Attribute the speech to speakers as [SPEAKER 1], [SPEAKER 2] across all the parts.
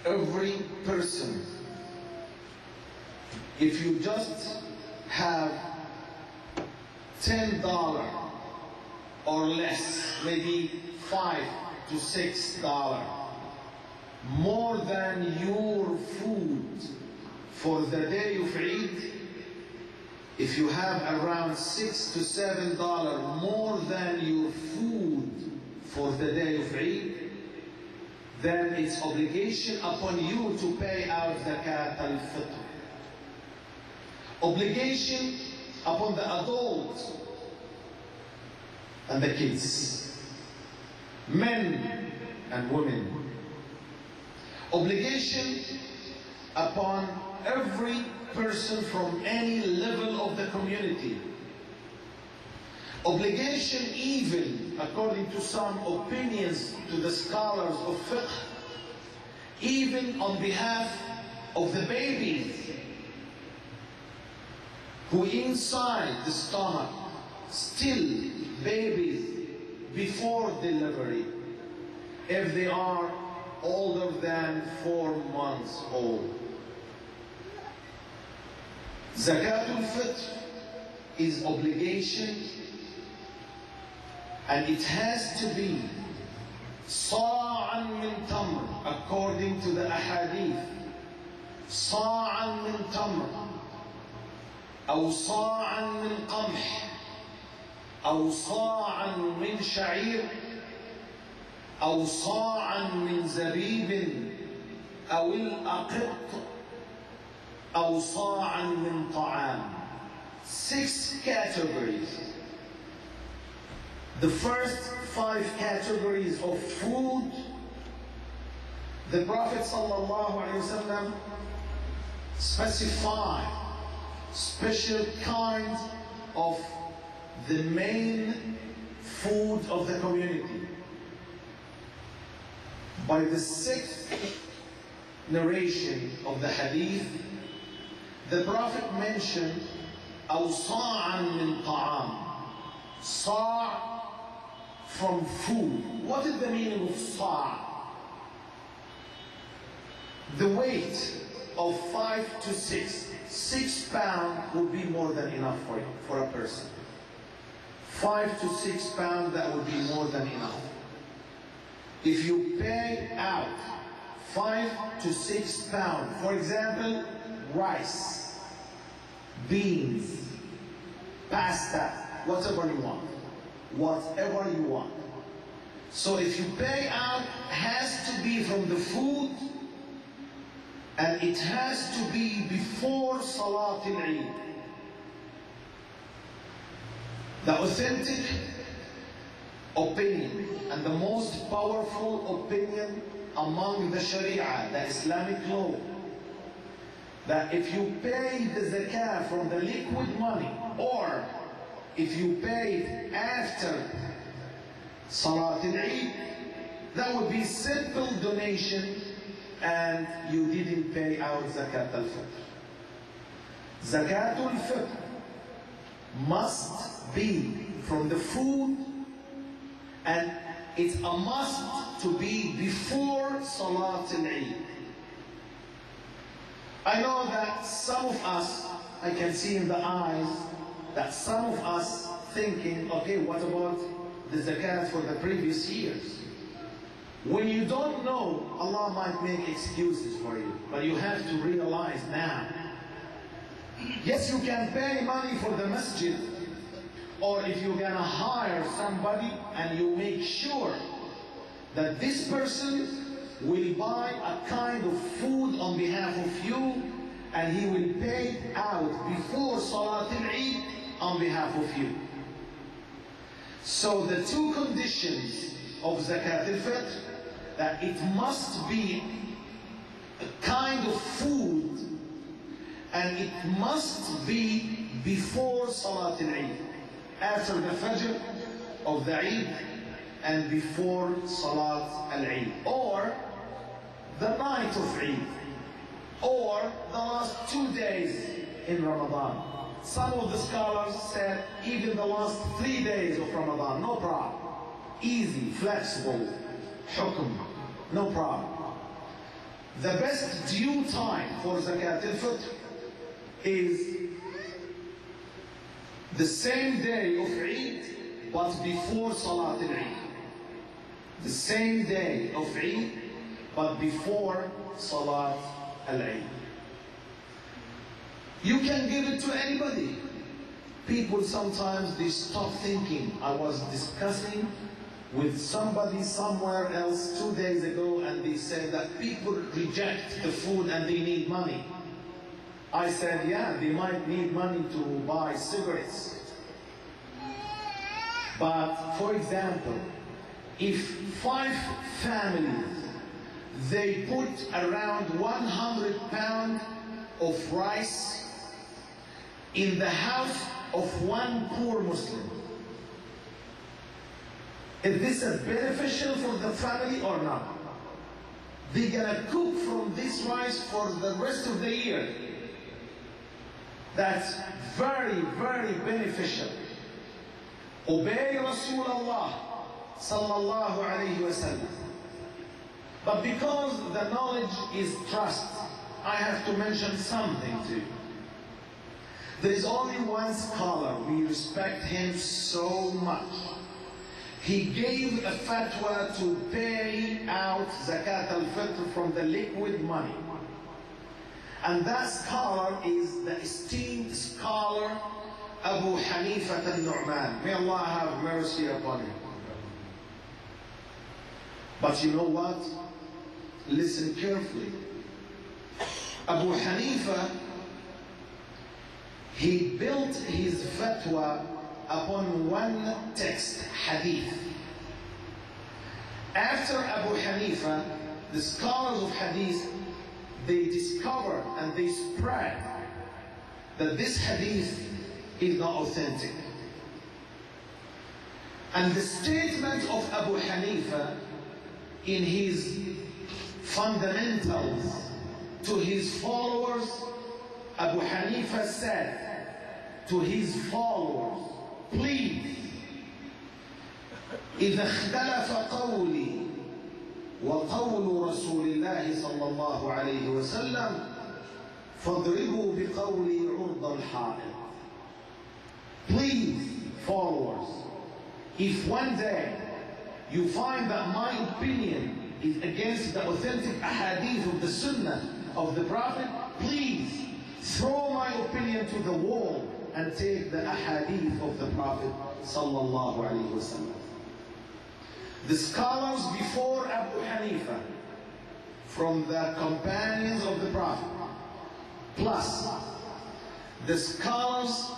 [SPEAKER 1] every person, if you just have $10 or less, maybe $5 to $6, more than your food for the day of Eid, if you have around $6 to $7 more than your food for the day of Eid, then it's obligation upon you to pay out zakat al-fitr. Obligation upon the adults and the kids, men and women. Obligation upon every person from any level of the community. Obligation even, according to some opinions to the scholars of fiqh, even on behalf of the babies who inside the stomach, still babies before delivery, if they are older than 4 months old. Zakatul Fitr is obligation, and it has to be صاعا من تمر, according to the ahadith. صاعا من تمر, أو صاعا من قمح, أو صاعا من شعير, أو صاعا من زبيب, أو الأقط, أو صاعا من طعام. 6 categories. The first 5 categories of food, the Prophet ﷺ specified special kind of the main food of the community. By the 6th narration of the hadith, the Prophet mentioned أو صاعا من طعام. صاع from food. What is the meaning of صاع? The weight of 5 to 6. 6 pounds would be more than enough for a person. 5 to 6 pounds, that would be more than enough. If you pay out 5 to 6 pounds, for example, rice, beans, pasta, whatever you want. Whatever you want. So if you pay out, has to be from the food, and it has to be before Salat al-Eid. The authentic opinion and the most powerful opinion among the Sharia, the Islamic law, that if you pay the zakah from the liquid money, or if you pay it after Salat al-Eid, that would be simple donation and you didn't pay out Zakat al-Fitr. Zakat al-Fitr must be from the food, and it's a must to be before Salat al-Eid. I know that some of us, I can see in the eyes, that some of us thinking, okay, what about the zakat for the previous years? When you don't know, Allah might make excuses for you, but you have to realize now. Yes, you can pay money for the masjid, or if you're gonna hire somebody and you make sure that this person will buy a kind of food on behalf of you, and he will pay it out before Salat al-Eid on behalf of you. So the 2 conditions of Zakat al-Fitr, that it must be a kind of food, and it must be before Salat al-Eid, after the Fajr of the Eid and before Salat al-Eid, or the night of Eid, or the last 2 days in Ramadan. Some of the scholars said even the last 3 days of Ramadan, no problem. Easy, flexible, hukm, no problem. the best due time for Zakat al-Fitr is the same day of Eid, but before Salat al-Eid. The same day of Eid, but before Salat al-Eid. You can give it to anybody. People sometimes, they stop thinking. I was discussing with somebody somewhere else 2 days ago, and they said that people reject the food and they need money. I said, yeah, they might need money to buy cigarettes. But for example, if 5 families, they put around 100 pounds of rice in the house of one poor Muslim, is this beneficial for the family or not? They're gonna cook from this rice for the rest of the year. That's very, very beneficial. Obey Rasulullah sallallahu alayhi wa sallam. But because the knowledge is trust, I have to mention something to you. There is only one scholar, we respect him so much. He gave a fatwa to pay out Zakat al-Fitr from the liquid money. And that scholar is the esteemed scholar Abu Hanifa al-Nu'man. May Allah have mercy upon him. But you know what? Listen carefully. Abu Hanifa, he built his fatwa upon one text, hadith. After Abu Hanifa, the scholars of hadith, they discovered and they spread that this hadith is not authentic. And the statement of Abu Hanifa in his fundamentals to his followers, Abu Hanifa said to his followers, please, إذا اختلف قولي وقول رسول الله صلى الله عليه وسلم فاضربوا بقولي عرض الحائط. Please, followers, if one day you find that my opinion is against the authentic ahadith of the sunnah of the Prophet, please throw my opinion to the wall and take the ahadith of the Prophet sallallahu alaihi wasallam. The scholars before Abu Hanifa, from the companions of the Prophet, plus the scholars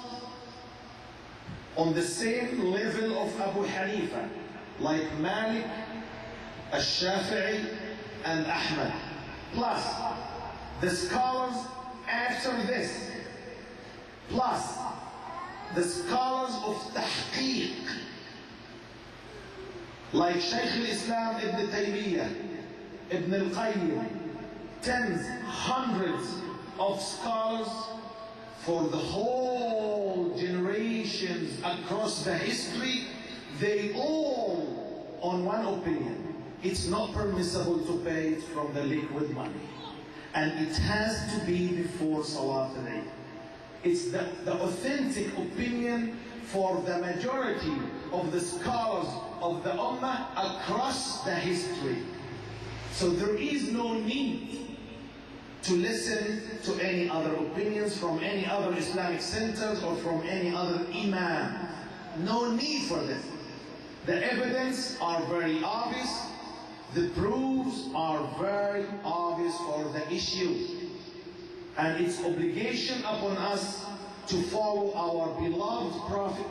[SPEAKER 1] on the same level of Abu Hanifa, like Malik, Al-Shafi'i, and Ahmad, plus the scholars after this, plus the scholars of Tahqiq, like Shaykh al-Islam Ibn Taymiyyah, Ibn al-Qayyim, tens, hundreds of scholars for the whole generations across the history, they all on one opinion. It's not permissible to pay it from the liquid money. And it has to be before Salat al-Eid. It's the authentic opinion for the majority of the scholars of the Ummah across the history. So there is no need to listen to any other opinions from any other Islamic centers or from any other imam. No need for this. The evidence are very obvious. The proofs are very obvious for the issue. And it's obligation upon us to follow our beloved Prophet